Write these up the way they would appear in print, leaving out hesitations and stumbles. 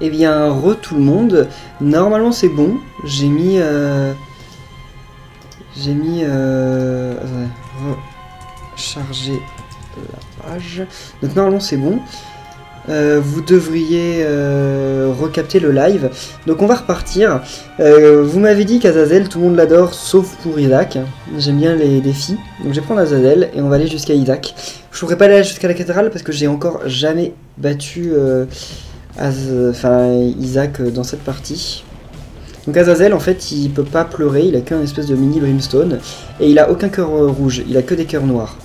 Eh bien, tout le monde. Normalement, c'est bon. J'ai mis... attendez, recharger la page. Donc, normalement, c'est bon. Vous devriez recapter le live. Donc, on va repartir. Vous m'avez dit qu'Azazel, tout le monde l'adore, sauf pour Isaac. J'aime bien les défis. Donc, je vais prendre Azazel et on va aller jusqu'à Isaac. Je ne pourrais pas aller jusqu'à la cathédrale parce que j'ai encore jamais battu... Isaac dans cette partie. Donc Azazel en fait il peut pas pleurer, il a qu'un espèce de mini brimstone et il a aucun cœur rouge, il a que des cœurs noirs.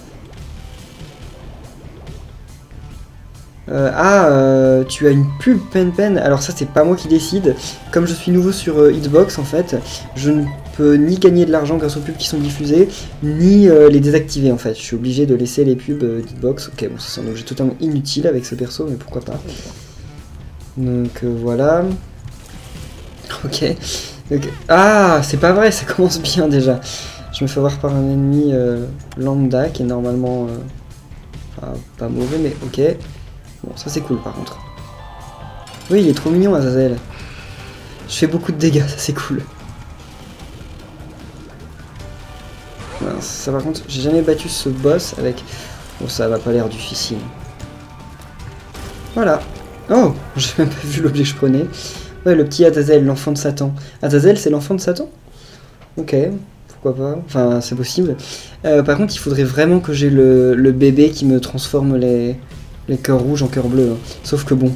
Tu as une pub Pen. Alors ça c'est pas moi qui décide. Comme je suis nouveau sur Hitbox en fait, je ne peux ni gagner de l'argent grâce aux pubs qui sont diffusées, ni les désactiver en fait. Je suis obligé de laisser les pubs d'Hitbox. Ok bon c'est un objet totalement inutile avec ce perso mais pourquoi pas. Donc voilà. Ok. Donc, ah, c'est pas vrai, ça commence bien déjà. Je me fais voir par un ennemi lambda qui est normalement pas mauvais, mais ok. Bon, ça c'est cool par contre. Oui, il est trop mignon Azazel. Je fais beaucoup de dégâts, ça c'est cool. Voilà, ça par contre, j'ai jamais battu ce boss avec... Bon, ça va pas l'air difficile. Voilà. Oh, j'ai même pas vu l'objet que je prenais. Ouais, le petit Azazel, l'enfant de Satan. Azazel, c'est l'enfant de Satan? Ok, pourquoi pas. Enfin, c'est possible. Par contre, il faudrait vraiment que j'ai le bébé qui me transforme les cœurs rouges en cœurs bleus. Hein. Sauf que bon,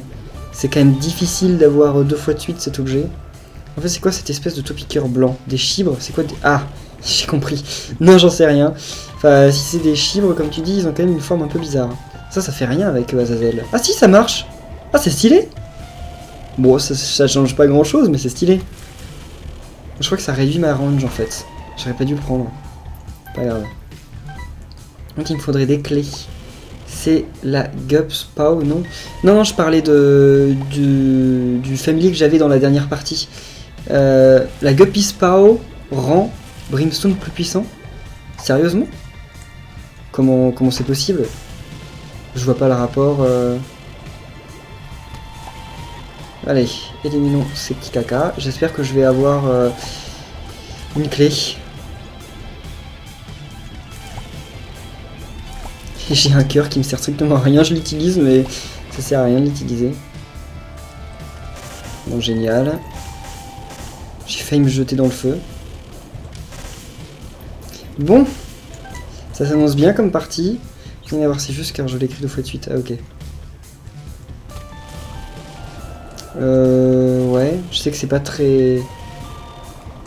c'est quand même difficile d'avoir 2 fois de suite cet objet. En fait, c'est quoi cette espèce de topiqueur blanc? Des chibres? C'est quoi des... Ah, j'ai compris. Non, j'en sais rien. Enfin, si c'est des chibres, comme tu dis, ils ont quand même une forme un peu bizarre. Ça fait rien avec Azazel. Ah si, ça marche! Ah, c'est stylé! Bon, ça change pas grand chose, mais c'est stylé. Je crois que ça réduit ma range en fait. J'aurais pas dû le prendre. Pas grave. Donc il me faudrait des clés. C'est la Gups Pow, non? Non, je parlais du family que j'avais dans la dernière partie. La Guppy Pow rend Brimstone plus puissant? Sérieusement? Comment c'est possible? Je vois pas le rapport. Allez, éliminons ces petits caca. J'espère que je vais avoir une clé. J'ai un cœur qui me sert strictement à rien, je l'utilise, mais ça sert à rien de l'utiliser. Bon, génial. J'ai failli me jeter dans le feu. Bon, ça s'annonce bien comme partie. Je vais voir, c'est juste car je l'ai écrit 2 fois de suite. Ah, ok. Ouais, je sais que c'est pas très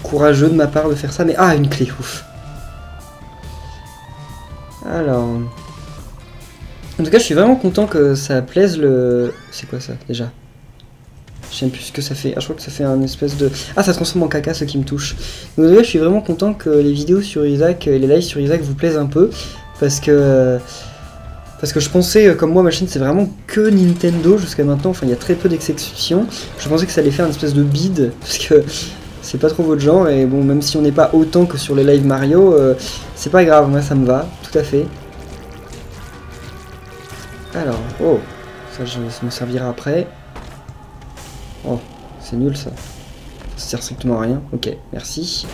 courageux de ma part de faire ça, mais ah, une clé, ouf. Alors, en tout cas, je suis vraiment content que ça plaise le... C'est quoi ça, déjà? Je sais même plus ce que ça fait. Ah, je crois que ça fait un espèce de... Ah, ça transforme en caca, ce qui me touche. Donc, déjà, je suis vraiment content que les vidéos sur Isaac, les lives sur Isaac vous plaisent un peu, parce que je pensais, comme moi, ma chaîne c'est vraiment que Nintendo jusqu'à maintenant, enfin il y a très peu d'exceptions. Je pensais que ça allait faire une espèce de bide, parce que c'est pas trop votre genre, et bon, même si on n'est pas autant que sur les lives Mario, c'est pas grave, moi ça me va, tout à fait. Alors, oh, ça me servira après. Oh, c'est nul ça. Ça sert strictement à rien. Ok, merci.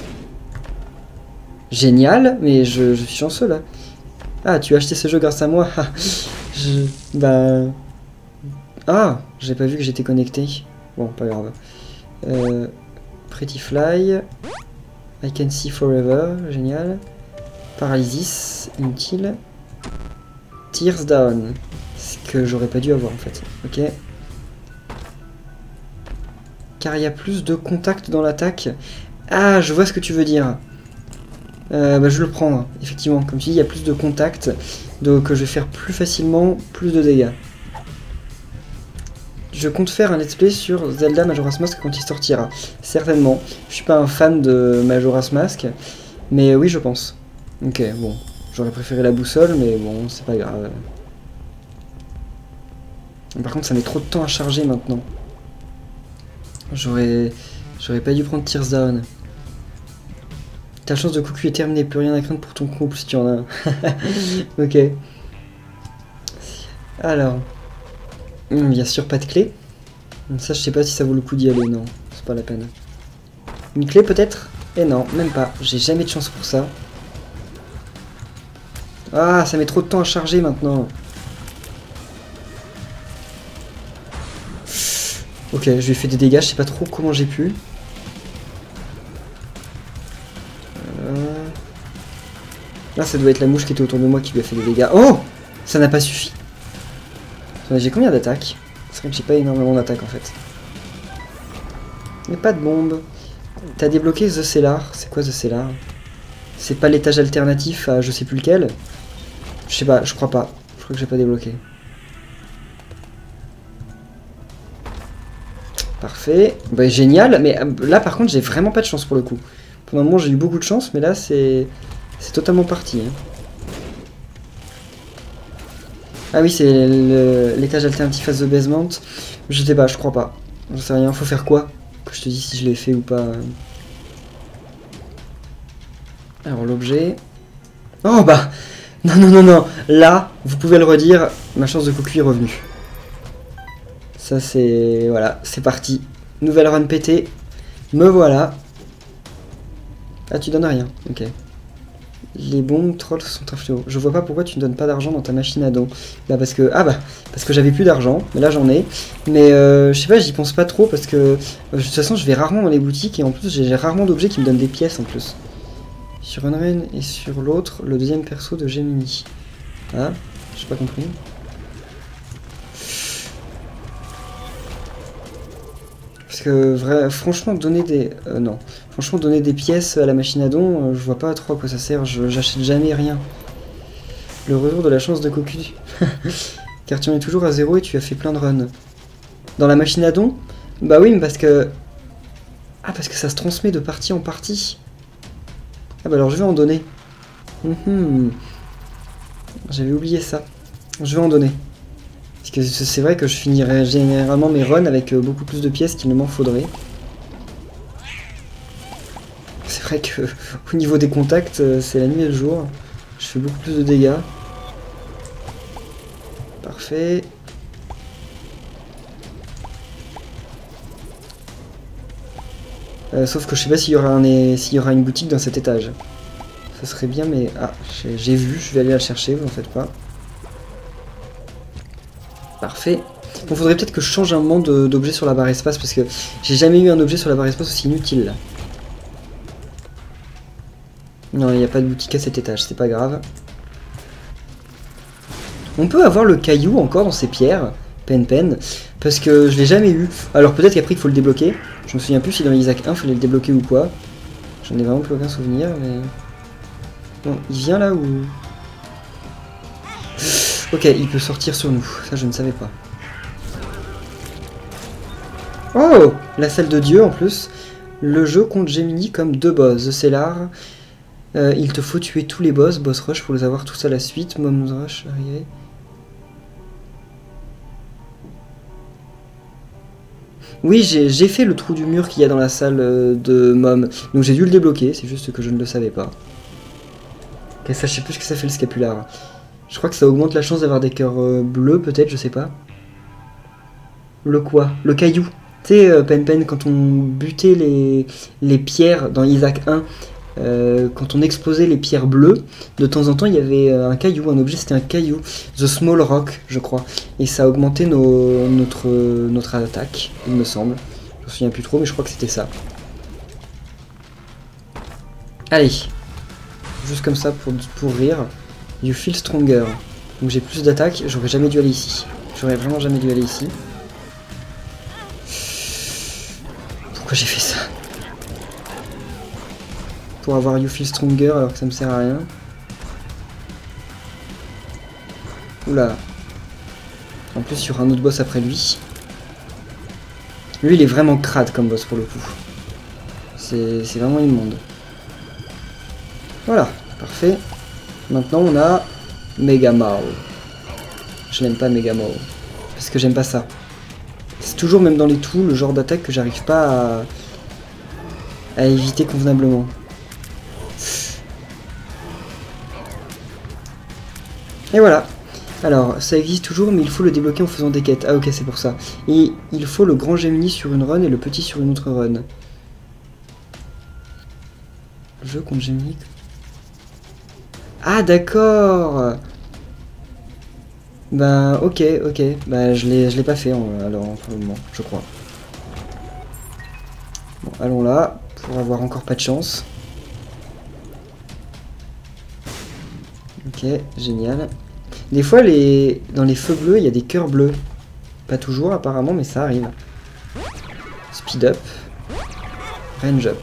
Génial, mais je suis chanceux là. Ah, tu as acheté ce jeu grâce à moi. Ah, j'ai pas vu que j'étais connecté. Bon, pas grave. Pretty Fly. I Can See Forever. Génial. Paralysis. Inutile. Tears Down. Ce que j'aurais pas dû avoir en fait. Ok. Car il y a plus de contact dans l'attaque. Ah, je vois ce que tu veux dire. Je vais le prendre, effectivement. Comme tu dis, il y a plus de contact, donc je vais faire plus facilement plus de dégâts. Je compte faire un let's play sur Zelda Majora's Mask quand il sortira. Certainement. Je suis pas un fan de Majora's Mask, mais oui, je pense. Ok, bon. J'aurais préféré la boussole, mais bon, c'est pas grave. Par contre, ça met trop de temps à charger maintenant. J'aurais pas dû prendre Tears Down. Ta chance de coucou est terminée, plus rien à craindre pour ton couple si tu en as un. Ok. Alors. Bien sûr, pas de clé. Ça, je sais pas si ça vaut le coup d'y aller, non. C'est pas la peine. Une clé peut-être? Eh non, même pas. J'ai jamais de chance pour ça. Ah, ça met trop de temps à charger maintenant. Ok, je lui ai fait des dégâts, je sais pas trop comment j'ai pu. Là, ça doit être la mouche qui était autour de moi qui lui a fait des dégâts. Oh! Ça n'a pas suffi. J'ai combien d'attaques? C'est vrai que j'ai pas énormément d'attaques en fait. Mais pas de bombe. T'as débloqué The Cellar. C'est quoi The Cellar? C'est pas l'étage alternatif à je sais plus lequel? Je sais pas, je crois pas. Je crois que j'ai pas débloqué. Parfait. Bah, génial. Mais là par contre j'ai vraiment pas de chance pour le coup. Pendant un moment j'ai eu beaucoup de chance, mais là c'est totalement parti. Hein. Ah oui, c'est l'étage alternatif à The Basement. Je sais pas, je crois pas. J'en sais rien. Faut faire quoi? Que je te dis si je l'ai fait ou pas. Alors l'objet... Oh bah... Non, non, non, non. Là, vous pouvez le redire, ma chance de cocu est revenue. Ça c'est... Voilà, c'est parti. Nouvelle run pétée. Me voilà. Ah, tu donnes rien. Ok. Les bombes trolls sont un fléau. Je vois pas pourquoi tu ne donnes pas d'argent dans ta machine à dons. Bah parce que... Ah bah, parce que j'avais plus d'argent. Mais là j'en ai. Mais je sais pas, j'y pense pas trop parce que... de toute façon, je vais rarement dans les boutiques et en plus j'ai rarement d'objets qui me donnent des pièces en plus. Sur Unrein et sur l'autre, le deuxième perso de Gemini. Ah, j'ai pas compris. Parce que franchement donner des... non. Franchement donner des pièces à la machine à dons, je vois pas trop à quoi ça sert, j'achète jamais rien. Le retour de la chance de cocu. Car tu en es toujours à 0 et tu as fait plein de runs. Dans la machine à dons? Bah oui, mais parce que... Ah, parce que ça se transmet de partie en partie. Ah bah alors je vais en donner. J'avais oublié ça. Je vais en donner. Parce que c'est vrai que je finirai généralement mes runs avec beaucoup plus de pièces qu'il ne m'en faudrait. C'est vrai que au niveau des contacts, c'est la nuit et le jour. Je fais beaucoup plus de dégâts. Parfait. Sauf que je sais pas s'il y aura une boutique dans cet étage. Ça serait bien, mais... Ah, j'ai vu, je vais aller la chercher, vous en faites pas. Parfait. Bon, faudrait peut-être que je change un moment d'objet sur la barre espace, parce que j'ai jamais eu un objet sur la barre espace aussi inutile, là. Non, il n'y a pas de boutique à cet étage, c'est pas grave. On peut avoir le caillou encore dans ces pierres, Pen, parce que je l'ai jamais eu. Alors peut-être qu'après il faut le débloquer. Je me souviens plus si dans Isaac 1 il fallait le débloquer ou quoi. J'en ai vraiment plus aucun souvenir, mais... Bon, il vient là ou... Ok, il peut sortir sur nous, ça je ne savais pas. Oh, la salle de Dieu en plus. Le jeu compte Gemini comme 2 boss. The Cellar. Il te faut tuer tous les boss rush pour les avoir tous à la suite. Mom's rush, arrivé. Oui, j'ai fait le trou du mur qu'il y a dans la salle de Mom. Donc j'ai dû le débloquer, c'est juste que je ne le savais pas. Ok, ça je sais plus ce que ça fait le scapulaire. Je crois que ça augmente la chance d'avoir des cœurs bleus peut-être, je sais pas. Le quoi? Le caillou. Tu sais, Pen, quand on butait les pierres dans Isaac 1, quand on explosait les pierres bleues, de temps en temps il y avait un caillou, un objet, c'était un caillou, The Small Rock je crois, et ça augmentait notre attaque, il me semble. Je me souviens plus trop mais je crois que c'était ça. Allez, juste comme ça pour rire, You Feel Stronger, donc j'ai plus d'attaque, j'aurais jamais dû aller ici, j'aurais vraiment jamais dû aller ici. Pourquoi j'ai fait ça? Pour avoir You Feel Stronger alors que ça me sert à rien. Oula. En plus, il y aura un autre boss après lui. Lui, il est vraiment crade comme boss pour le coup. C'est vraiment immonde. Voilà, parfait. Maintenant, on a Mega Mao. Je n'aime pas Mega Mao. Parce que j'aime pas ça. C'est toujours, même dans les tools, le genre d'attaque que j'arrive pas à éviter convenablement. Et voilà. Alors, ça existe toujours, mais il faut le débloquer en faisant des quêtes. Ah ok, c'est pour ça. Et il faut le grand Gemini sur une run et le petit sur une autre run. Jeu contre Gemini. Ah d'accord. Ben ok, ok. Ben je l'ai pas fait alors pour le moment, je crois. Bon, allons là, pour avoir encore pas de chance. Ok, génial. Des fois, dans les feux bleus, il y a des cœurs bleus. Pas toujours, apparemment, mais ça arrive. Speed up. Range up.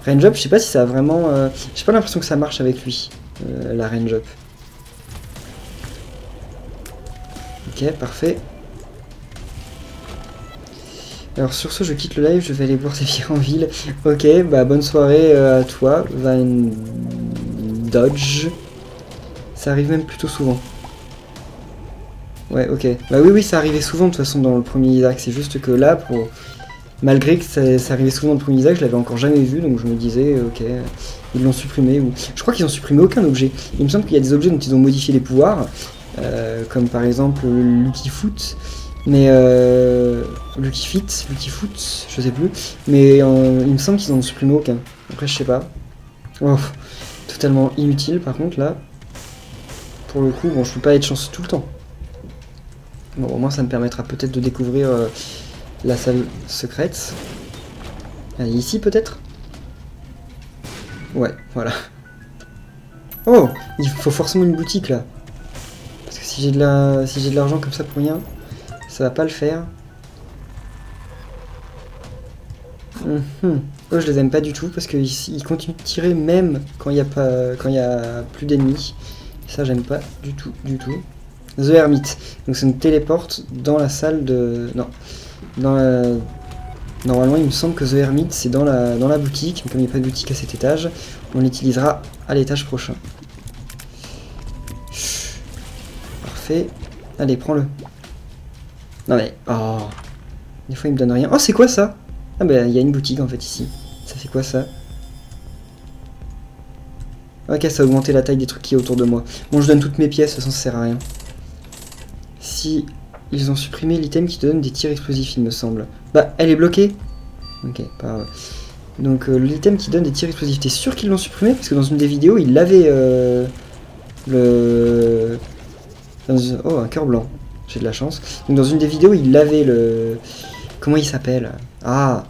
Range up, je sais pas si ça a vraiment... j'ai pas l'impression que ça marche avec lui, la range up. Ok, parfait. Alors sur ce, je quitte le live, je vais aller boire des bières en ville. Ok, bah bonne soirée à toi, Van Dodge. Ça arrive même plutôt souvent. Ouais, ok. Bah oui, oui, ça arrivait souvent de toute façon dans le premier Isaac. C'est juste que là, malgré que ça arrivait souvent dans le premier Isaac, je l'avais encore jamais vu, donc je me disais, ok, ils l'ont supprimé. Ou... Je crois qu'ils ont supprimé aucun objet. Il me semble qu'il y a des objets dont ils ont modifié les pouvoirs, comme par exemple Lucky Foot. Mais Lucky Fit, Lucky Foot, je sais plus. Mais il me semble qu'ils en ont supprimé aucun. Après, je sais pas. Oh, totalement inutile par contre là. Pour le coup, bon, je peux pas être chanceux tout le temps. Bon, au moins ça me permettra peut-être de découvrir la salle secrète. Allez, ici peut-être. Ouais, voilà. Oh, il faut forcément une boutique là. Parce que si j'ai de l'argent comme ça pour rien, ça va pas le faire. Oh, je les aime pas du tout parce qu'ils continuent de tirer même quand il y a plus d'ennemis. Ça j'aime pas du tout, du tout. The Hermit. Donc ça nous téléporte dans la salle de... Non. Normalement il me semble que The Hermit c'est dans la boutique. Mais comme il n'y a pas de boutique à cet étage, on l'utilisera à l'étage prochain. Parfait. Allez, prends-le. Non mais... Oh. Des fois il me donne rien. Oh, c'est quoi ça? Ah bah il y a une boutique en fait ici. Ça fait quoi ça? Ok, ça a augmenté la taille des trucs qui est autour de moi. Bon, je donne toutes mes pièces, de toute façon ça sert à rien. Si ils ont supprimé l'item qui te donne des tirs explosifs, il me semble. Bah, elle est bloquée. Ok, pas grave. Donc l'item qui donne des tirs explosifs, t'es sûr qu'ils l'ont supprimé? Parce que dans une des vidéos, il l'avait le... Oh, un cœur blanc. J'ai de la chance. Donc dans une des vidéos, il l'avait le... Comment il s'appelle? Ah,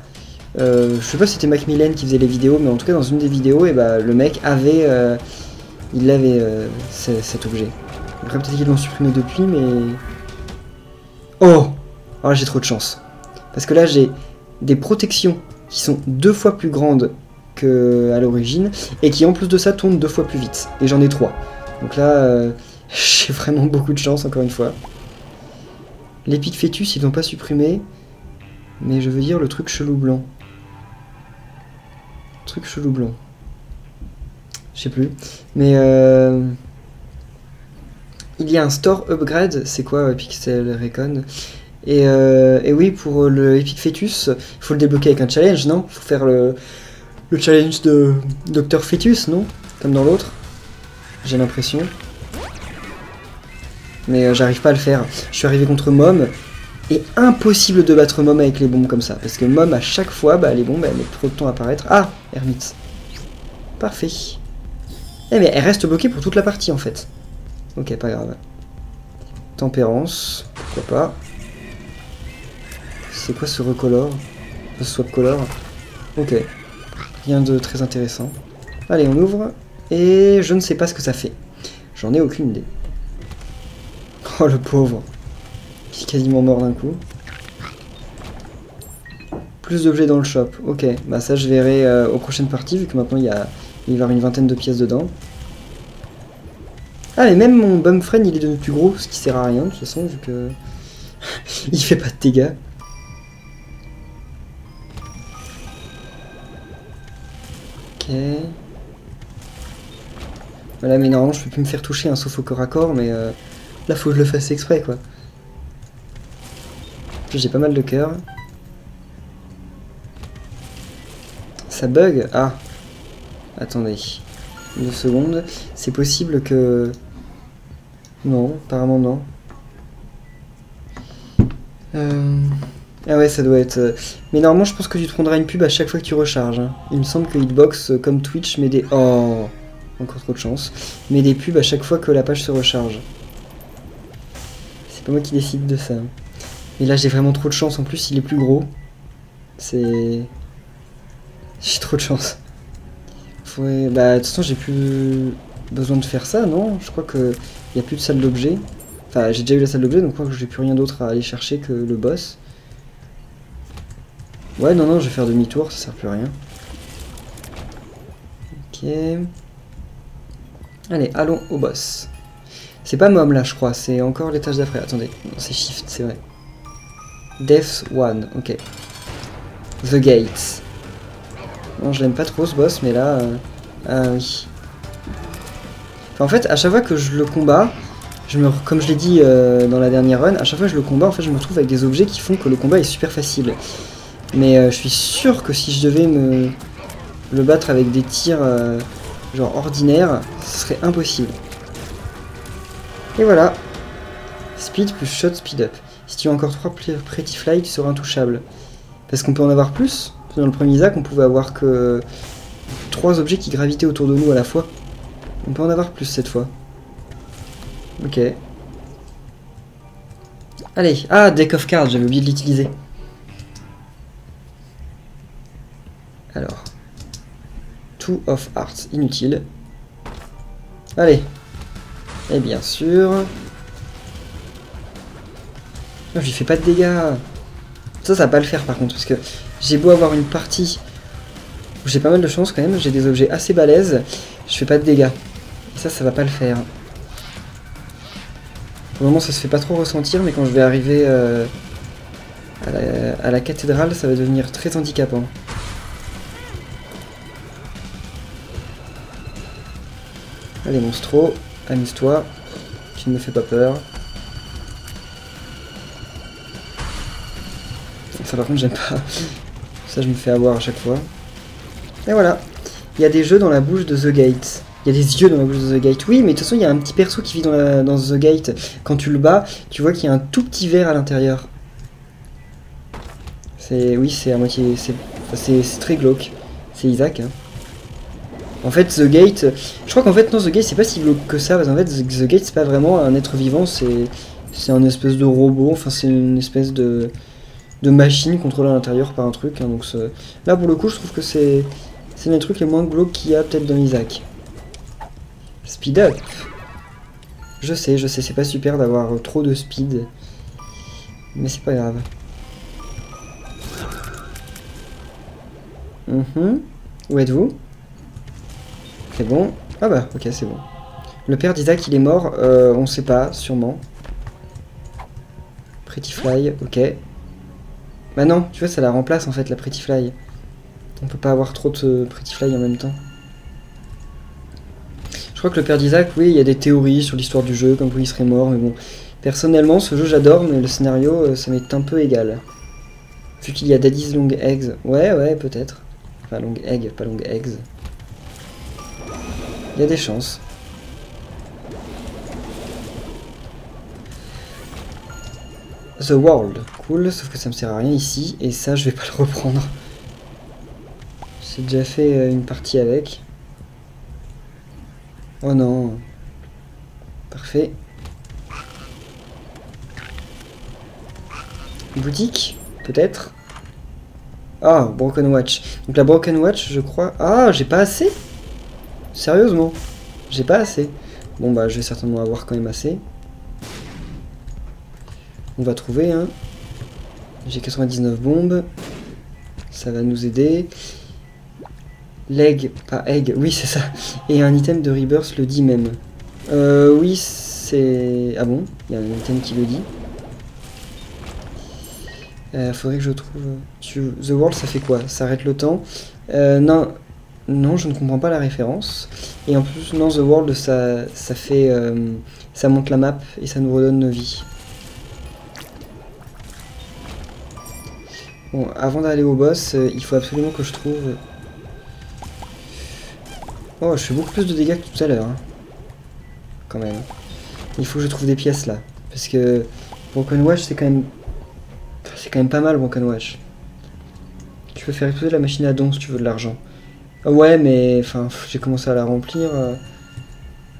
je sais pas si c'était Macmillan qui faisait les vidéos, mais en tout cas dans une des vidéos, et bah, le mec avait, il avait cet objet. Après peut-être qu'ils l'ont supprimé depuis, mais... Oh! Alors j'ai trop de chance. Parce que là j'ai des protections qui sont 2 fois plus grandes qu'à l'origine, et qui en plus de ça tournent 2 fois plus vite. Et j'en ai 3. Donc là, j'ai vraiment beaucoup de chance encore une fois. L'épic fœtus ils l'ont pas supprimé, mais je veux dire le truc chelou blanc. Truc chelou blanc. Je sais plus. Mais il y a un store upgrade. C'est quoi Pixel Recon? Et oui, pour le Epic Fetus, il faut le débloquer avec un challenge, non? Il faut faire le challenge de Dr Fetus, non? Comme dans l'autre. J'ai l'impression. Mais j'arrive pas à le faire. Je suis arrivé contre Mom. Et impossible de battre Mom avec les bombes comme ça. Parce que Mom, à chaque fois, bah, les bombes, elles mettent trop de temps à apparaître. Ah, Hermite. Parfait. Eh mais elle reste bloquée pour toute la partie en fait. Ok, pas grave. Tempérance, pourquoi pas. C'est quoi ce recolor? Ce swap color? Ok. Rien de très intéressant. Allez, on ouvre. Et je ne sais pas ce que ça fait. J'en ai aucune idée. Oh le pauvre. Il est quasiment mort d'un coup. Plus d'objets dans le shop. Ok, bah ça je verrai aux prochaines parties, vu que maintenant il va y avoir une vingtaine de pièces dedans. Ah mais même mon Bumfriend il est devenu plus gros, ce qui sert à rien de toute façon, vu que... il fait pas de dégâts. Ok. Voilà, mais normalement je peux plus me faire toucher, hein, sauf au corps à corps, mais là faut que je le fasse exprès quoi. J'ai pas mal de cœur. Ça bug? Ah. Attendez. 2 secondes. C'est possible que... Non, apparemment non. Ah ouais, ça doit être... Mais normalement, je pense que tu te prendras une pub à chaque fois que tu recharges. Hein. Il me semble que Hitbox, comme Twitch, met des... Oh, encore trop de chance. Met des pubs à chaque fois que la page se recharge. C'est pas moi qui décide de ça. Et là, j'ai vraiment trop de chance. En plus, il est plus gros. C'est... J'ai trop de chance. Faudrait... Bah, de toute façon, j'ai plus besoin de faire ça, non? Je crois que il y a plus de salle d'objets. Enfin, j'ai déjà eu la salle d'objets, donc je crois que j'ai plus rien d'autre à aller chercher que le boss. Ouais, non, je vais faire demi-tour, ça sert plus à rien. Ok. Allez, allons au boss. C'est pas Mom là, je crois, c'est encore l'étage d'après. Attendez, c'est Shift, c'est vrai. Death One, ok. The Gates. Bon, je l'aime pas trop ce boss, mais là... Ah oui. Enfin, en fait, à chaque fois que je le combats, comme je l'ai dit dans la dernière run, à chaque fois que je le combats, en fait, je me retrouve avec des objets qui font que le combat est super facile. Mais je suis sûr que si je devais le battre avec des tirs genre ordinaires, ce serait impossible. Et voilà. Speed plus shot, speed up. Si tu as encore 3 Pretty Fly, tu seras intouchable. Parce qu'on peut en avoir plus. Dans le premier Isaac, on pouvait avoir que 3 objets qui gravitaient autour de nous à la fois. On peut en avoir plus cette fois. Ok. Allez. Ah, Deck of Cards, j'avais oublié de l'utiliser. Alors. Two of Hearts, inutile. Allez. Et bien sûr... Oh, je lui fais pas de dégâts. Ça va pas le faire par contre, parce que j'ai beau avoir une partie où j'ai pas mal de chance quand même, j'ai des objets assez balèzes, je fais pas de dégâts. Et ça va pas le faire. Pour le moment, ça se fait pas trop ressentir, mais quand je vais arriver à la cathédrale, ça va devenir très handicapant. Allez, monstro, amuse-toi, tu ne me fais pas peur. Ça par contre j'aime pas. Ça je me fais avoir à chaque fois. Et voilà. Il y a des jeux dans la bouche de The Gate. Il y a des yeux dans la bouche de The Gate. Oui, mais de toute façon il y a un petit perso qui vit dans The Gate. Quand tu le bats, tu vois qu'il y a un tout petit verre à l'intérieur. Oui, c'est à moitié... C'est très glauque. C'est Isaac. Hein. En fait, The Gate... Je crois qu'en fait, non, The Gate c'est pas si glauque que ça. Parce qu'en fait, The Gate c'est pas vraiment un être vivant. C'est un espèce de robot. Enfin, c'est une espèce de machine contrôlée à l'intérieur par un truc. Hein, donc là, pour le coup, je trouve que c'est l'un des trucs les moins glauques qu'il y a peut-être dans Isaac. Speed up. Je sais, c'est pas super d'avoir trop de speed. Mais c'est pas grave. Où êtes-vous? C'est bon. Ah bah, ok, c'est bon. Le père d'Isaac, il est mort. On sait pas, sûrement. Pretty Fly, ok. Bah non, tu vois, ça la remplace en fait, la Pretty Fly. On peut pas avoir trop de Pretty Fly en même temps. Je crois que le père d'Isaac, oui, il y a des théories sur l'histoire du jeu, comme quoi il serait mort, mais bon. Personnellement, ce jeu j'adore, mais le scénario, ça m'est un peu égal. Vu qu'il y a Daddy's Long Eggs. Ouais, peut-être. Enfin, Long Egg, pas Long Eggs. Il y a des chances. The World, cool, sauf que ça me sert à rien ici, et ça je vais pas le reprendre. J'ai déjà fait une partie avec. Oh non. Parfait. Boutique, peut-être. Ah, Broken Watch. Donc la Broken Watch, je crois... Ah, j'ai pas assez? Sérieusement, j'ai pas assez. Bon bah je vais certainement avoir quand même assez. On va trouver, hein. J'ai 99 bombes. Ça va nous aider. Leg, pas egg, oui c'est ça. Et un item de Rebirth le dit même. Oui c'est... Ah bon, il y a un item qui le dit. Faudrait que je trouve... The World ça fait quoi? Ça arrête le temps. Non, je ne comprends pas la référence. Et en plus, non, The World ça fait... ça monte la map et ça nous redonne nos vies. Bon, avant d'aller au boss, il faut absolument que je trouve... Oh, je fais beaucoup plus de dégâts que tout à l'heure. Hein. Quand même. Il faut que je trouve des pièces là. Parce que Broken Watch c'est quand même... C'est quand même pas mal Broken Watch. Tu peux faire exploser la machine à dons si tu veux de l'argent. Ouais mais enfin j'ai commencé à la remplir.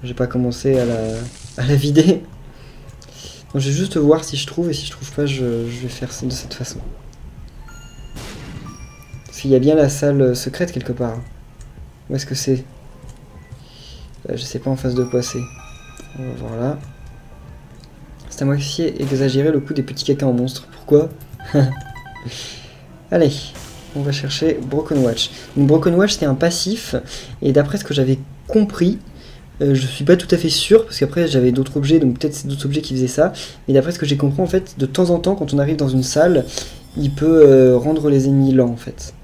J'ai pas commencé à la vider. Donc je vais juste voir si je trouve et si je trouve pas je vais faire ça de cette façon. Parce qu'il y a bien la salle secrète quelque part. Où est-ce que c'est? Je sais pas en face de quoi c'est. On va voir là. C'est à moitié exagérer le coût des petits caca en monstre. Pourquoi? Allez, on va chercher Broken Watch. Donc Broken Watch c'est un passif. Et d'après ce que j'avais compris, je suis pas tout à fait sûr, parce qu'après j'avais d'autres objets, donc peut-être c'est d'autres objets qui faisaient ça. Mais d'après ce que j'ai compris en fait, de temps en temps quand on arrive dans une salle, il peut rendre les ennemis lents en fait.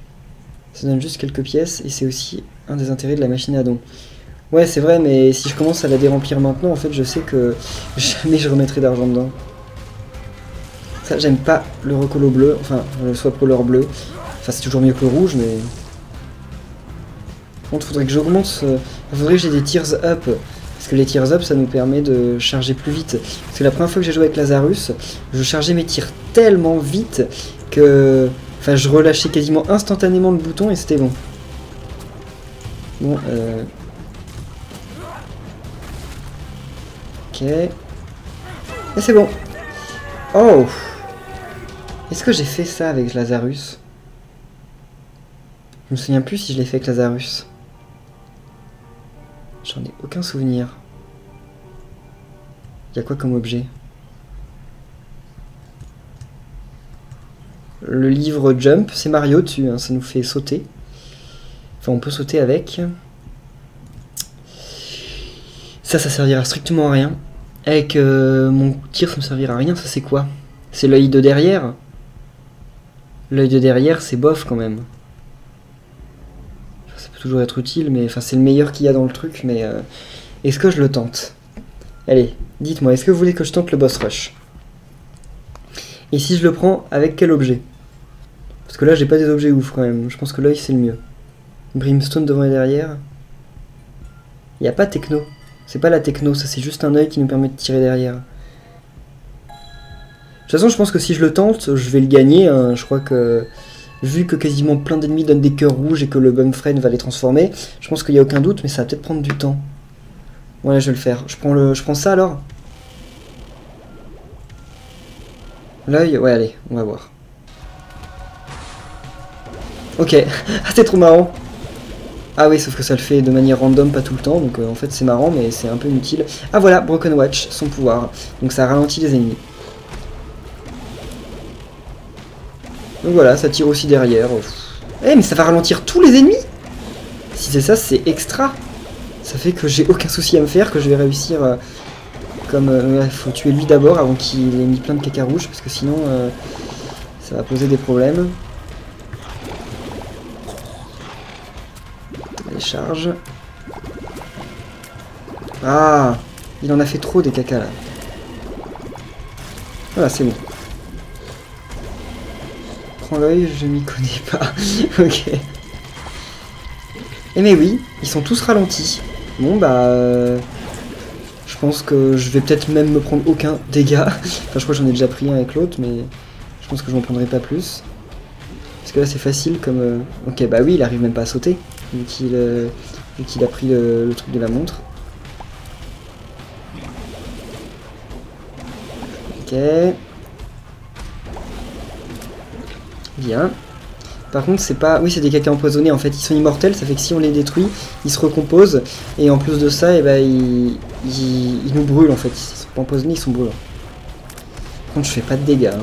Ça donne juste quelques pièces et c'est aussi un des intérêts de la machine à dons. Ouais c'est vrai mais si je commence à la déremplir maintenant en fait je sais que jamais je remettrai d'argent dedans. Ça j'aime pas le recolo bleu, enfin le swap color bleu. Enfin c'est toujours mieux que le rouge mais... Par contre faudrait que j'augmente, faudrait que j'ai des tears up. Parce que les tears up ça nous permet de charger plus vite. Parce que la première fois que j'ai joué avec Lazarus, je chargeais mes tirs tellement vite que... Enfin je relâchais quasiment instantanément le bouton et c'était bon. Bon Ok. Et c'est bon. Oh! Est-ce que j'ai fait ça avec Lazarus? Je me souviens plus si je l'ai fait avec Lazarus. J'en ai aucun souvenir. Il y a quoi comme objet? Le livre Jump, c'est Mario dessus, hein, ça nous fait sauter. Enfin, on peut sauter avec. Ça servira strictement à rien. Avec mon tir, ça me servira à rien. Ça, c'est quoi? C'est l'œil de derrière. L'œil de derrière, c'est bof quand même. Ça peut toujours être utile, mais enfin, c'est le meilleur qu'il y a dans le truc. Mais est-ce que je le tente? Allez, dites-moi, est-ce que vous voulez que je tente le boss rush? Et si je le prends, avec quel objet? Parce que là, j'ai pas des objets ouf quand même. Je pense que l'œil, c'est le mieux. Brimstone devant et derrière. Il n'y a pas techno. C'est pas la techno, ça c'est juste un œil qui nous permet de tirer derrière. De toute façon, je pense que si je le tente, je vais le gagner. Hein. Je crois que, vu que quasiment plein d'ennemis donnent des cœurs rouges et que le Bumfriend va les transformer, je pense qu'il n'y a aucun doute, mais ça va peut-être prendre du temps. Ouais, je vais le faire. Je prends ça alors. L'œil, ouais, allez, on va voir. Ok, ah, c'est trop marrant. Ah oui, sauf que ça le fait de manière random, pas tout le temps, donc en fait c'est marrant, mais c'est un peu inutile. Ah voilà, Broken Watch, son pouvoir. Donc ça ralentit les ennemis. Donc voilà, ça tire aussi derrière. Eh, mais ça va ralentir tous les ennemis? Si c'est ça, c'est extra. Ça fait que j'ai aucun souci à me faire, que je vais réussir... Comme... faut tuer lui d'abord avant qu'il ait mis plein de caca rouge, parce que sinon ça va poser des problèmes. Les charges. Ah, il en a fait trop des caca là. Voilà, c'est bon. Prends l'œil, je m'y connais pas. Ok. Eh mais oui, ils sont tous ralentis. Bon bah... je pense que je vais peut-être même me prendre aucun dégât. Enfin je crois que j'en ai déjà pris un avec l'autre, mais je pense que je n'en prendrai pas plus. Parce que là c'est facile comme... Ok bah oui, il arrive même pas à sauter. Vu qu'il a pris le truc de la montre. Ok. Bien. Par contre, c'est pas... Oui, c'est des caca empoisonnés, en fait. Ils sont immortels, ça fait que si on les détruit, ils se recomposent. Et en plus de ça, eh ben, ils nous brûlent, en fait. Ils sont pas empoisonnés, ils sont brûlants. Par contre, je fais pas de dégâts. Hein.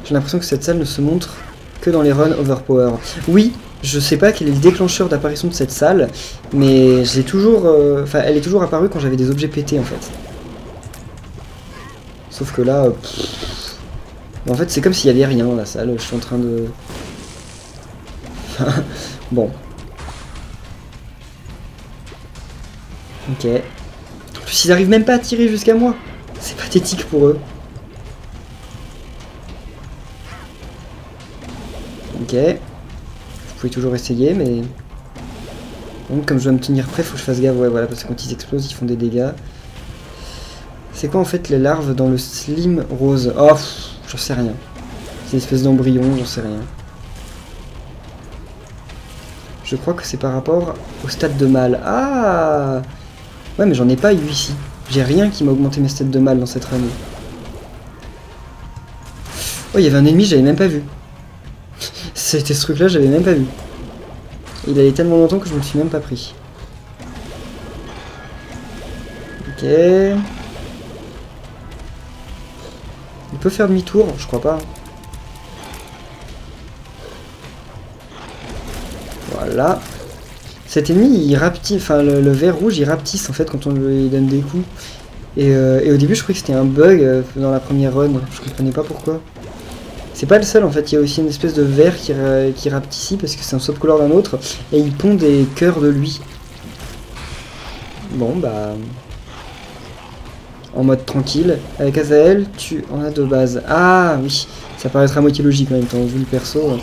J'ai l'impression que cette salle ne se montre que dans les runs overpower. Oui, je sais pas quel est le déclencheur d'apparition de cette salle, mais j'ai toujours... Enfin, elle est toujours apparue quand j'avais des objets pétés, en fait. Sauf que là... En fait, c'est comme s'il y avait rien dans la salle. Je suis en train de... Bon. Ok. En plus, ils arrivent même pas à tirer jusqu'à moi. C'est pathétique pour eux. Ok. Vous pouvez toujours essayer, mais... Donc, comme je dois me tenir prêt, faut que je fasse gaffe. Ouais, voilà, parce que quand ils explosent, ils font des dégâts. C'est quoi en fait les larves dans le slim rose? Oh, j'en sais rien. C'est une espèce d'embryon, j'en sais rien. Je crois que c'est par rapport au stade de mâle. Ah! Ouais, mais j'en ai pas eu ici. J'ai rien qui m'a augmenté mes stats de mâle dans cette run. Oh, il y avait un ennemi, j'avais même pas vu. C'était ce truc-là, j'avais même pas vu. Il allait tellement longtemps que je me le suis même pas pris. Ok. Il peut faire demi-tour? Je crois pas. Voilà. Cet ennemi, il rapetisse, enfin le vert rouge, il rapetisse en fait quand on lui donne des coups. Et au début, je croyais que c'était un bug dans la première run. Je comprenais pas pourquoi. C'est pas le seul en fait, il y a aussi une espèce de vert qui rapte ici parce que c'est un subcolore d'un autre. Et il pond des cœurs de lui. Bon bah... En mode tranquille. Avec Azael, tu en as de base. Ah oui, ça paraîtra à moitié logique en même temps, vu le perso.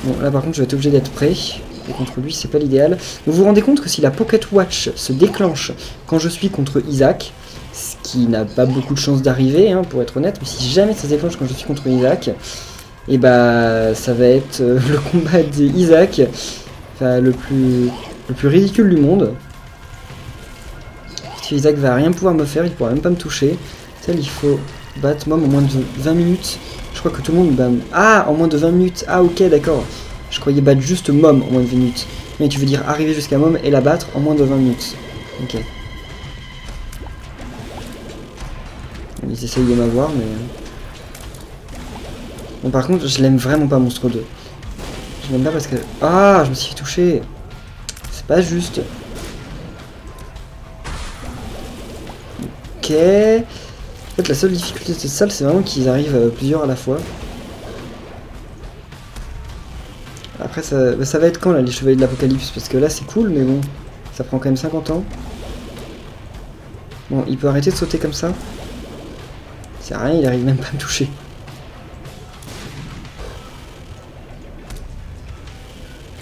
Bon là par contre je vais être obligé d'être prêt. Et contre lui c'est pas l'idéal. Vous vous rendez compte que si la Pocket Watch se déclenche quand je suis contre Isaac, ce qui n'a pas beaucoup de chances d'arriver, hein, pour être honnête, mais si jamais ça se déclenche quand je suis contre Isaac, et bah ça va être le combat d'Isaac, enfin, le plus ridicule du monde. Parce que Isaac va rien pouvoir me faire, il pourra même pas me toucher. Celle il faut battre Mom en moins de 20 minutes. Je crois que tout le monde bat... Ah, en moins de 20 minutes. Ah ok, d'accord. Je croyais battre juste Mom en moins de 20 minutes. Mais tu veux dire arriver jusqu'à Mom et la battre en moins de 20 minutes. Ok. Ils essayent de m'avoir, mais... Bon, par contre, je l'aime vraiment pas, Monstre 2. Je l'aime pas parce que... Ah, je me suis fait toucher. C'est pas juste. Ok. En fait, la seule difficulté de cette salle, c'est vraiment qu'ils arrivent plusieurs à la fois. Après, ça va être quand, là, les Chevaliers de l'Apocalypse? Parce que là, c'est cool, mais bon, ça prend quand même 50 ans. Bon, il peut arrêter de sauter comme ça. C'est rien, il arrive même pas à me toucher.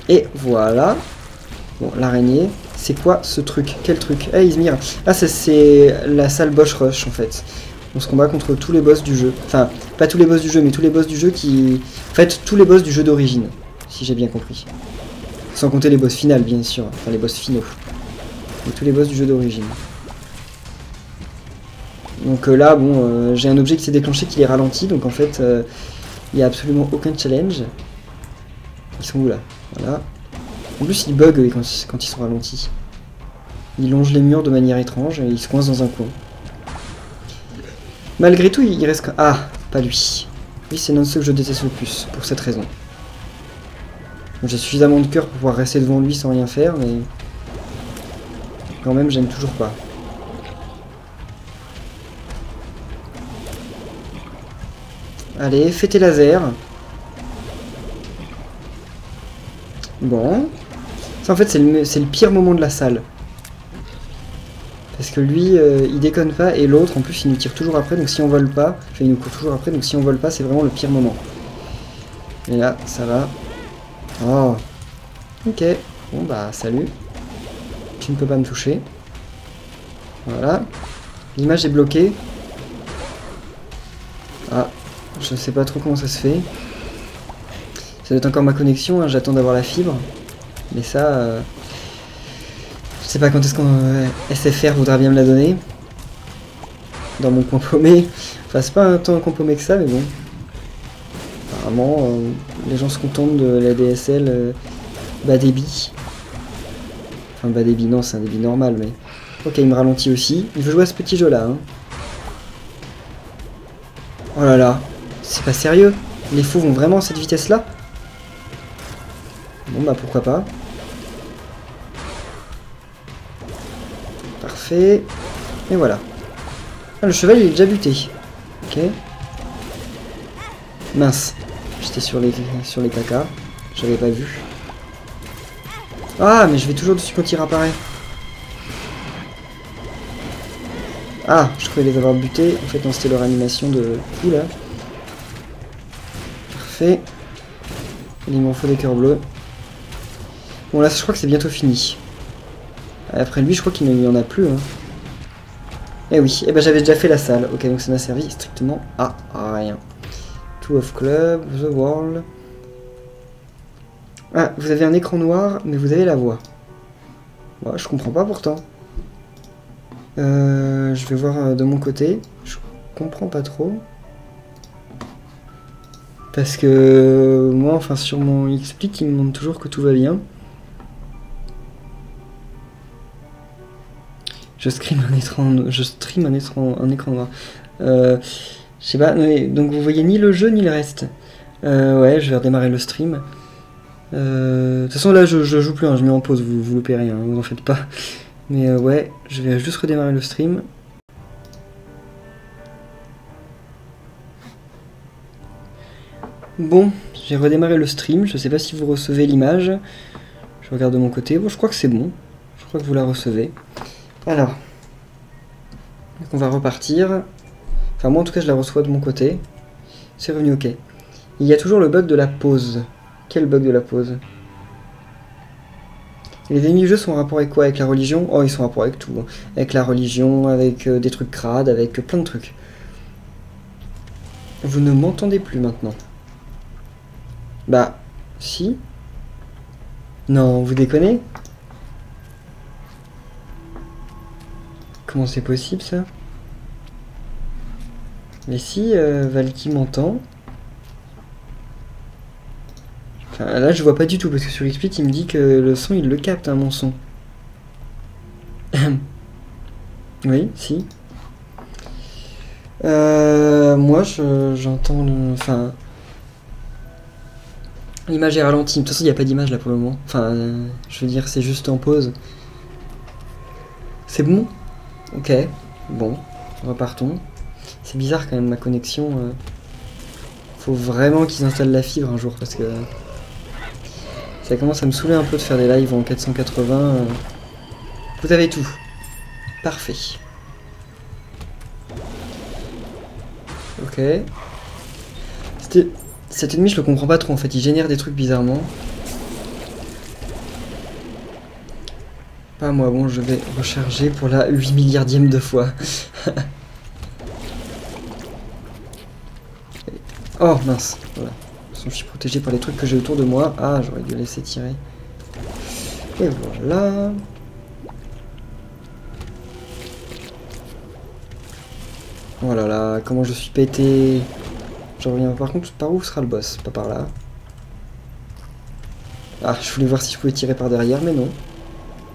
Et voilà. Bon, l'araignée. C'est quoi ce truc? Quel truc? Ah, Izmir. Ah, c'est la salle Boss Rush, en fait. On se combat contre tous les boss du jeu. Enfin, pas tous les boss du jeu, mais tous les boss du jeu qui... En fait, tous les boss du jeu d'origine. Si j'ai bien compris. Sans compter les boss finales, bien sûr. Enfin, les boss finaux. Mais tous les boss du jeu d'origine. Donc là, bon, j'ai un objet qui s'est déclenché qui les ralentit. Donc en fait, il n'y a absolument aucun challenge. Ils sont où là? Voilà. En plus, ils bug quand ils sont ralentis. Ils longent les murs de manière étrange et ils se coincent dans un coin. Malgré tout, il reste... Ah, pas lui. Lui, c'est l'un de ceux que je déteste le plus, pour cette raison. J'ai suffisamment de cœur pour pouvoir rester devant lui sans rien faire, mais... Quand même, j'aime toujours pas. Allez, fais tes lasers. Bon. Ça, en fait, c'est le pire moment de la salle. Parce que lui, il déconne pas, et l'autre, en plus, il nous tire toujours après, donc si on vole pas... Enfin, il nous court toujours après, donc si on vole pas, c'est vraiment le pire moment. Et là, ça va. Oh. Ok. Bon, bah, salut. Tu ne peux pas me toucher. Voilà. L'image est bloquée. Ah. Je sais pas trop comment ça se fait. Ça doit être encore ma connexion, hein, j'attends d'avoir la fibre. Mais ça... Je sais pas quand est-ce qu'on... SFR voudra bien me la donner. Dans mon coin paumé. Enfin, c'est pas un temps coin paumé que ça, mais bon. Apparemment, les gens se contentent de la DSL bas débit. Enfin, bas débit, non, c'est un débit normal, mais... Ok, il me ralentit aussi. Il veut jouer à ce petit jeu-là, hein. Oh là là. C'est pas sérieux? Les fous vont vraiment à cette vitesse-là? Bon, bah, pourquoi pas. Parfait. Et voilà. Ah, le cheval, il est déjà buté. Ok. Mince. J'étais sur les caca. J'avais pas vu. Ah, mais je vais toujours dessus quand il réapparaît. Ah, je croyais les avoir butés. En fait, non, c'était leur animation de fou, là. Parfait. Il m'en faut des cœurs bleus. Bon, là, je crois que c'est bientôt fini. Après lui, je crois qu'il n'y en a plus. Hein. Eh oui, eh ben j'avais déjà fait la salle. Ok, donc ça n'a servi strictement à rien. Two of Club, The World. Ah, vous avez un écran noir, mais vous avez la voix. Ouais, je comprends pas pourtant. Je vais voir de mon côté. Je comprends pas trop. Parce que moi, enfin sur mon XSplit, il me montre toujours que tout va bien. Je stream un écran noir. Je sais pas, mais, donc vous voyez ni le jeu ni le reste. Ouais, je vais redémarrer le stream. De toute façon là je joue plus, hein, je mets en pause, vous loupez rien, vous en faites pas. Mais ouais, je vais juste redémarrer le stream. Bon, j'ai redémarré le stream, je sais pas si vous recevez l'image. Je regarde de mon côté, bon je crois que c'est bon. Je crois que vous la recevez. Alors, donc on va repartir. Enfin moi en tout cas je la reçois de mon côté. C'est revenu ok. Il y a toujours le bug de la pause. Quel bug de la pause? Les ennemis du jeu sont en rapport avec quoi? Avec la religion? Oh, ils sont en rapport avec tout. Hein. Avec la religion, avec des trucs crades, avec plein de trucs. Vous ne m'entendez plus maintenant. Bah, si. Non, vous déconnez? Comment c'est possible ça? Mais si, Valky m'entend. Enfin, là je vois pas du tout parce que sur XSplit il me dit que le son il le capte, hein, mon son. Oui, si. Moi j'entends le... Enfin... L'image est ralentie. De toute façon il n'y a pas d'image là pour le moment. Enfin, je veux dire c'est juste en pause. C'est bon? Ok. Bon, repartons. C'est bizarre quand même ma connexion. Faut vraiment qu'ils installent la fibre un jour parce que... Ça commence à me saouler un peu de faire des lives en 480. Vous avez tout. Parfait. Ok. Cet ennemi, je le comprends pas trop en fait. Il génère des trucs bizarrement. Pas moi. Bon, je vais recharger pour la 8 milliardième de fois. Oh mince. Voilà. Je suis protégé par les trucs que j'ai autour de moi. Ah, j'aurais dû laisser tirer. Et voilà. Oh là là, comment je suis pété. Je reviens. Par contre, par où sera le boss? Pas par là. Ah, je voulais voir si je pouvais tirer par derrière, mais non.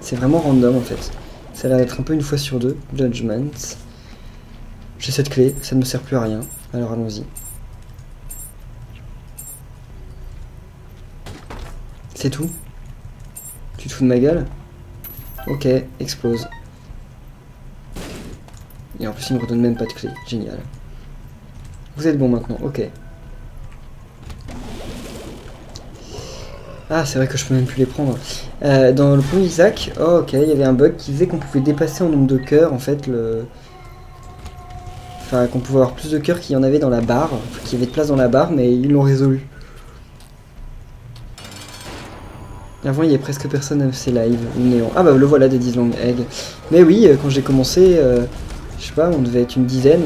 C'est vraiment random en fait. Ça va être un peu une fois sur deux. Judgment. J'ai cette clé, ça ne me sert plus à rien. Alors allons-y. C'est tout? Tu te fous de ma gueule? Ok, explose. Et en plus il me redonne même pas de clé, génial. Vous êtes bon maintenant, ok. Ah c'est vrai que je peux même plus les prendre. Dans le premier Isaac, oh, ok, il y avait un bug qui faisait qu'on pouvait dépasser en nombre de cœurs en fait le... Enfin qu'on pouvait avoir plus de cœurs qu'il y en avait dans la barre, qu'il y avait de place dans la barre, mais ils l'ont résolu. Avant, il y avait presque personne à ces lives. Néant. Ah bah le voilà, des 10 long egg. Mais oui, quand j'ai commencé, je sais pas, on devait être une dizaine.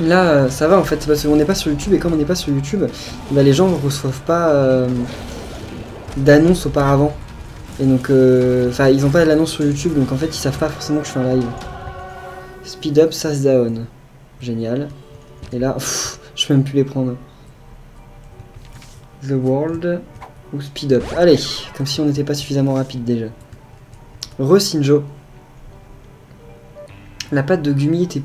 Là, ça va en fait, parce qu'on n'est pas sur YouTube, et comme on n'est pas sur YouTube, bah, les gens ne reçoivent pas d'annonce auparavant. Et donc, enfin, ils n'ont pas l'annonce sur YouTube, donc en fait, ils savent pas forcément que je fais un live. Speed up, SAS down. Génial. Et là, pff, je peux même plus les prendre. The World... Ou speed up. Allez, comme si on n'était pas suffisamment rapide déjà. Re-Sinjo. La patte de Guppy était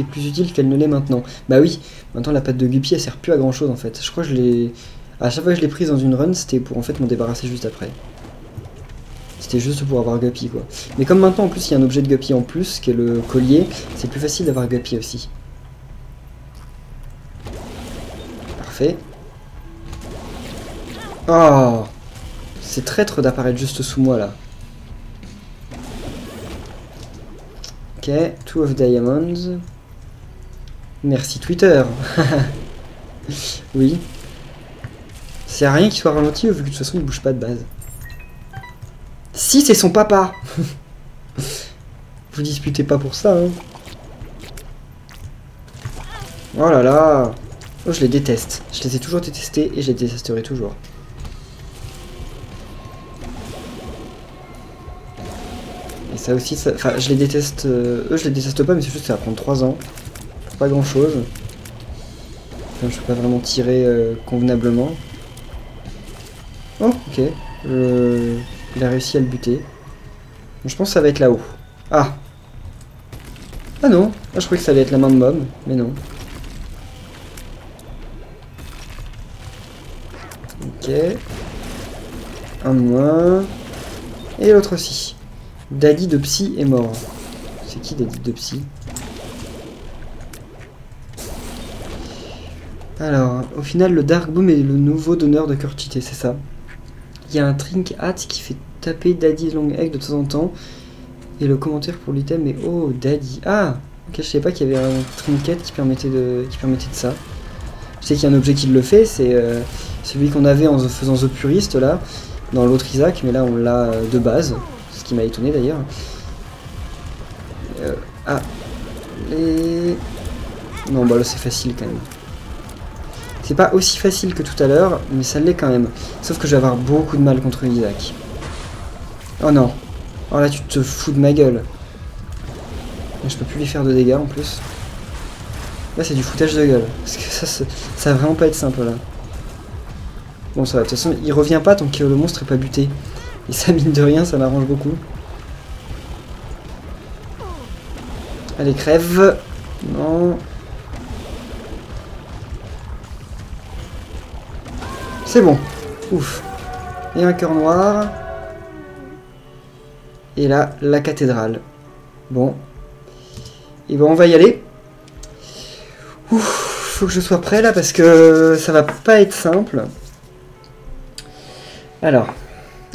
plus utile qu'elle ne l'est maintenant. Bah oui, maintenant la patte de Guppy elle sert plus à grand chose en fait. Je crois que je l'ai... À chaque fois que je l'ai prise dans une run, c'était pour en fait m'en débarrasser juste après. C'était juste pour avoir Guppy quoi. Mais comme maintenant en plus il y a un objet de Guppy en plus, qui est le collier, c'est plus facile d'avoir Guppy aussi. Parfait. Oh, c'est traître d'apparaître juste sous moi là. Ok, Two of Diamonds. Merci Twitter. Oui. C'est rien qu'il soit ralenti vu que de toute façon il bouge pas de base. Si, c'est son papa. Vous disputez pas pour ça, hein. Oh là là. Oh, je les déteste. Je les ai toujours détestés et je les détesterai toujours. Et ça aussi, ça... Enfin, je les déteste... Eux, je les déteste pas, mais c'est juste que ça va prendre 3 ans. Pour pas grand chose. Enfin, je peux pas vraiment tirer convenablement. Oh, ok. Il a réussi à le buter. Donc, je pense que ça va être là-haut. Ah. Ah non. Ah, je croyais que ça allait être la main de Mom, mais non. Ok. Un de moins. Et l'autre aussi. Daddy de Psy est mort. C'est qui Daddy de Psy? Alors, au final, le Dark Boom est le nouveau donneur de Curtité, c'est ça. Il y a un Trink Hat qui fait taper Daddy Long Egg de temps en temps. Et le commentaire pour l'item est oh Daddy. Ah, ok, je savais pas qu'il y avait un trinket qui permettait de ça. Je sais qu'il y a un objet qui le fait, c'est celui qu'on avait en faisant The Purist là, dans l'autre Isaac, mais là on l'a de base, ce qui m'a étonné d'ailleurs. Ah, les... Non, bah là c'est facile quand même. C'est pas aussi facile que tout à l'heure, mais ça l'est quand même. Sauf que je vais avoir beaucoup de mal contre Isaac. Oh non. Oh là tu te fous de ma gueule. Je peux plus lui faire de dégâts en plus. Là c'est du foutage de gueule. Parce que ça va vraiment pas être simple là. Bon ça va, de toute façon il revient pas tant que le monstre est pas buté. Et ça mine de rien, ça m'arrange beaucoup. Allez crève. Non. C'est bon. Ouf. Et un cœur noir. Et là, la cathédrale. Bon. Et bon, on va y aller. Ouf, faut que je sois prêt là parce que ça va pas être simple. Alors,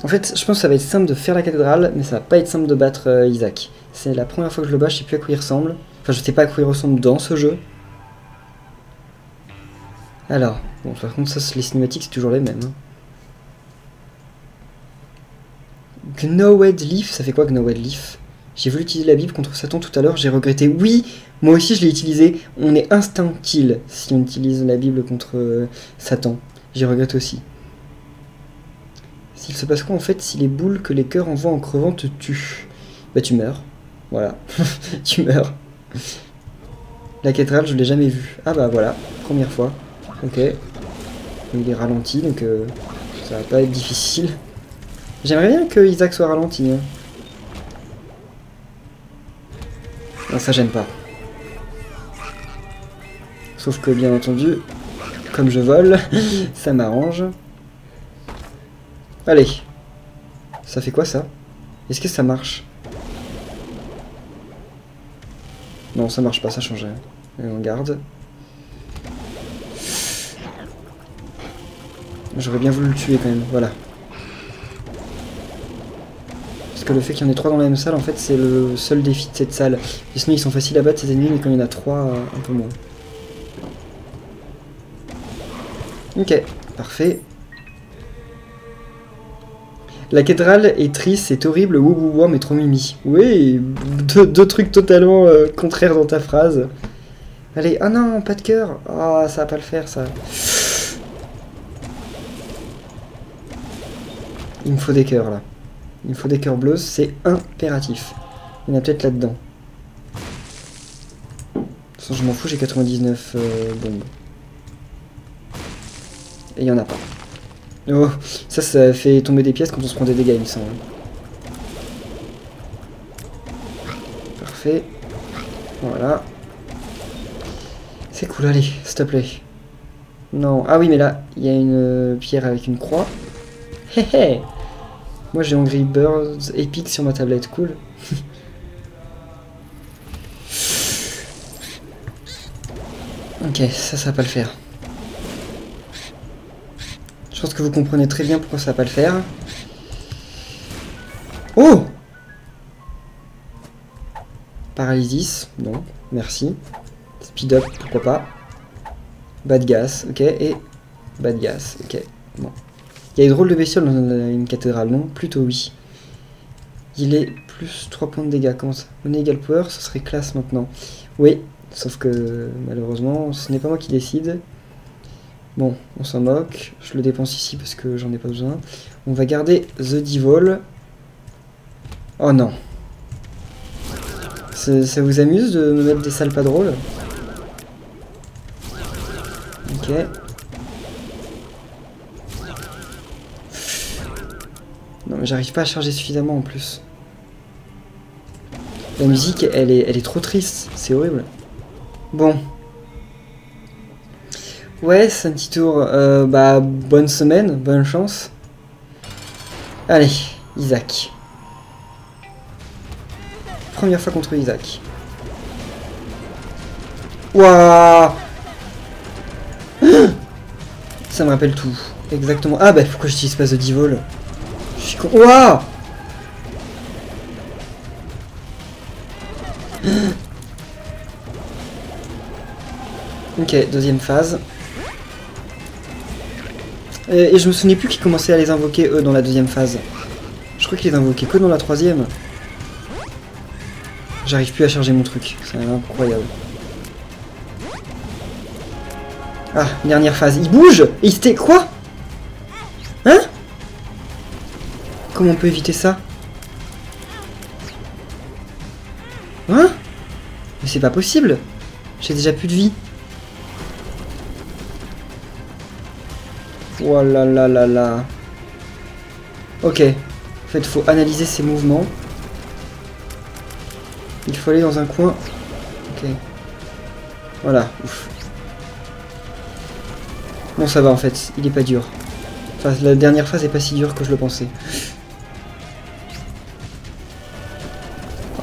en fait, je pense que ça va être simple de faire la cathédrale, mais ça va pas être simple de battre Isaac. C'est la première fois que je le bats, je sais plus à quoi il ressemble. Enfin, je sais pas à quoi il ressemble dans ce jeu. Alors, bon, par contre, ça, les cinématiques, c'est toujours les mêmes. Hein. Gnawed Leaf, ça fait quoi Gnawed Leaf? J'ai voulu utiliser la Bible contre Satan tout à l'heure, j'ai regretté. Oui, moi aussi je l'ai utilisé. On est instant kill si on utilise la Bible contre Satan. J'ai regretté aussi. S'il se passe quoi en fait si les boules que les cœurs envoient en crevant te tuent? Bah tu meurs. Voilà. Tu meurs. La cathédrale, je l'ai jamais vue. Ah bah voilà, première fois. Ok. Il est ralenti, donc ça va pas être difficile. J'aimerais bien que Isaac soit ralenti. Hein. Non, ça gêne pas. Sauf que, bien entendu, comme je vole, ça m'arrange. Allez. Ça fait quoi, ça? Est-ce que ça marche? Non, ça marche pas, ça change rien. Et on garde. J'aurais bien voulu le tuer, quand même. Voilà. Parce que le fait qu'il y en ait 3 dans la même salle, en fait, c'est le seul défi de cette salle. Et sinon, ils sont faciles à battre, ces ennemis, mais quand il y en a 3, un peu moins. Ok, parfait. La cathédrale est triste, c'est horrible, wouh, mais trop mimi. Oui, deux trucs totalement contraires dans ta phrase. Allez, ah non, pas de cœur. Ah, ça va pas le faire, ça. Il me faut des cœurs, là. Il me faut des cœurs bleus, c'est impératif. Il y en a peut-être là-dedans. De toute façon, je m'en fous, j'ai 99 bombes. Et il y en a pas. Oh, ça fait tomber des pièces quand on se prend des dégâts, il me semble. Parfait. Voilà. C'est cool, allez, s'il te plaît. Non, ah oui, mais là, il y a une pierre avec une croix. Hé hé. Moi j'ai Angry Birds Epic sur ma tablette, cool. Ok, ça va pas le faire. Je pense que vous comprenez très bien pourquoi ça va pas le faire. Oh! Paralysis, non, merci. Speed up, pourquoi pas. Bad gas, ok, et bad gas, ok, bon. Il y a des drôles de bestioles dans une cathédrale, non? Plutôt oui. Il est plus 3 points de dégâts. Comment ça? Monnaie égale power, ce serait classe maintenant. Oui, sauf que malheureusement, ce n'est pas moi qui décide. Bon, on s'en moque. Je le dépense ici parce que j'en ai pas besoin. On va garder The Devil. Oh non. Ça vous amuse de me mettre des salles pas drôles? Ok. Non mais j'arrive pas à charger suffisamment en plus. La musique, elle est trop triste. C'est horrible. Bon. Ouais, c'est un petit tour. Bah, bonne semaine, bonne chance. Allez, Isaac. Première fois contre Isaac. Waouh. Ça me rappelle tout. Exactement. Ah bah pourquoi j'utilise pas The Devil? Je suis con. Waouh. Ok, deuxième phase. Et je me souvenais plus qu'ils commençaient à les invoquer eux dans la deuxième phase. Je crois qu'ils les invoquaient que dans la troisième. J'arrive plus à charger mon truc, c'est incroyable. Ah, dernière phase. Il bouge. Et il s'était... Quoi? Hein? Comment on peut éviter ça? Hein? Mais c'est pas possible. J'ai déjà plus de vie. Oh là là là là. Ok. En fait, faut analyser ses mouvements. Il faut aller dans un coin. Ok. Voilà. Ouf. Bon, ça va en fait. Il est pas dur. Enfin, la dernière phase est pas si dure que je le pensais.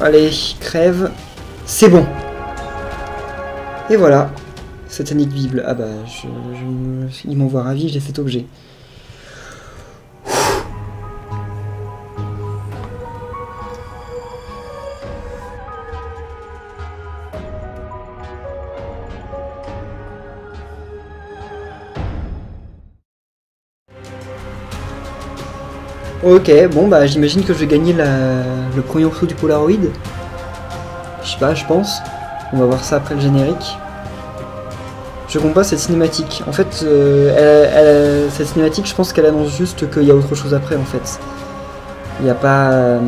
Allez, crève. C'est bon. Et voilà. Satanique Bible. Ah bah, il m'envoie ravi, j'ai cet objet. Ok, bon bah j'imagine que je vais gagner le premier morceau du Polaroid. Je sais pas, je pense. On va voir ça après le générique. Je comprends pas cette cinématique. En fait, cette cinématique, je pense qu'elle annonce juste qu'il y a autre chose après, en fait. Il n'y a pas...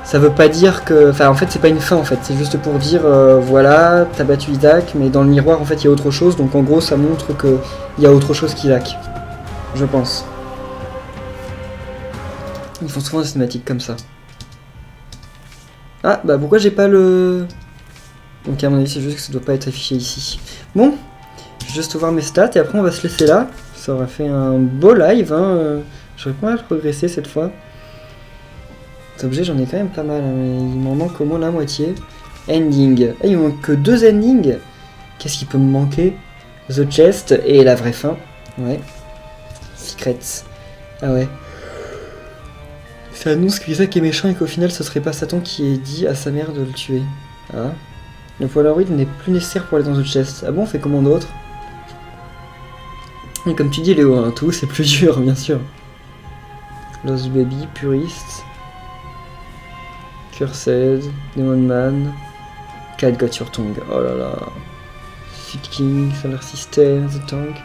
ça veut pas dire que... Enfin, en fait, c'est pas une fin, en fait. C'est juste pour dire, voilà, t'as battu Isaac, mais dans le miroir, en fait, il y a autre chose. Donc, en gros, ça montre qu'il y a autre chose qu'Isaac. Je pense. Ils font souvent des cinématiques comme ça. Ah, bah pourquoi j'ai pas le... Donc à mon avis c'est juste que ça doit pas être affiché ici. Bon, je vais juste voir mes stats et après on va se laisser là. Ça aura fait un beau live, hein. J'aurais pas mal progressé cette fois. Cet objet j'en ai quand même pas mal, hein, mais il m'en manque au moins la moitié. Ending. Ah, il me manque que 2 endings. Qu'est-ce qui peut me manquer? The Chest et la vraie fin. Ouais. Secrets. Ah ouais. Ça annonce qu'Isaac est méchant et qu'au final ce serait pas Satan qui ait dit à sa mère de le tuer. Ah. Le Polaroid n'est plus nécessaire pour aller dans The Chest. Ah bon, on fait comment d'autre? Et comme tu dis Léo, hein, tout c'est plus dur bien sûr. Lost Baby, Purist, Cursed, Demon Man, Cat Got Your Tongue, oh là là. Sweet King, Solar System, The Tank.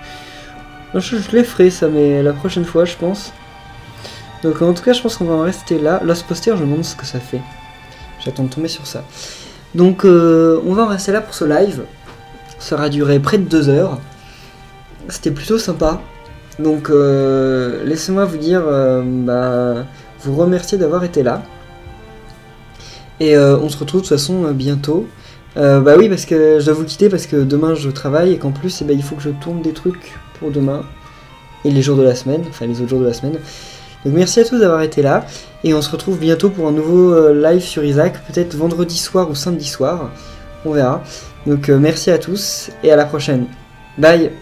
Je les ferai ça, mais la prochaine fois je pense. Donc en tout cas je pense qu'on va en rester là. Lost Poster, je me demande ce que ça fait. J'attends de tomber sur ça. Donc on va en rester là pour ce live. Ça aura duré près de 2 heures. C'était plutôt sympa. Donc laissez-moi vous dire, vous remercier d'avoir été là. Et on se retrouve de toute façon bientôt. Bah oui, parce que je dois vous quitter parce que demain je travaille et qu'en plus il faut que je tourne des trucs pour demain. Et les jours de la semaine, enfin les autres jours de la semaine. Donc merci à tous d'avoir été là, et on se retrouve bientôt pour un nouveau live sur Isaac, peut-être vendredi soir ou samedi soir, on verra. Donc merci à tous, et à la prochaine. Bye.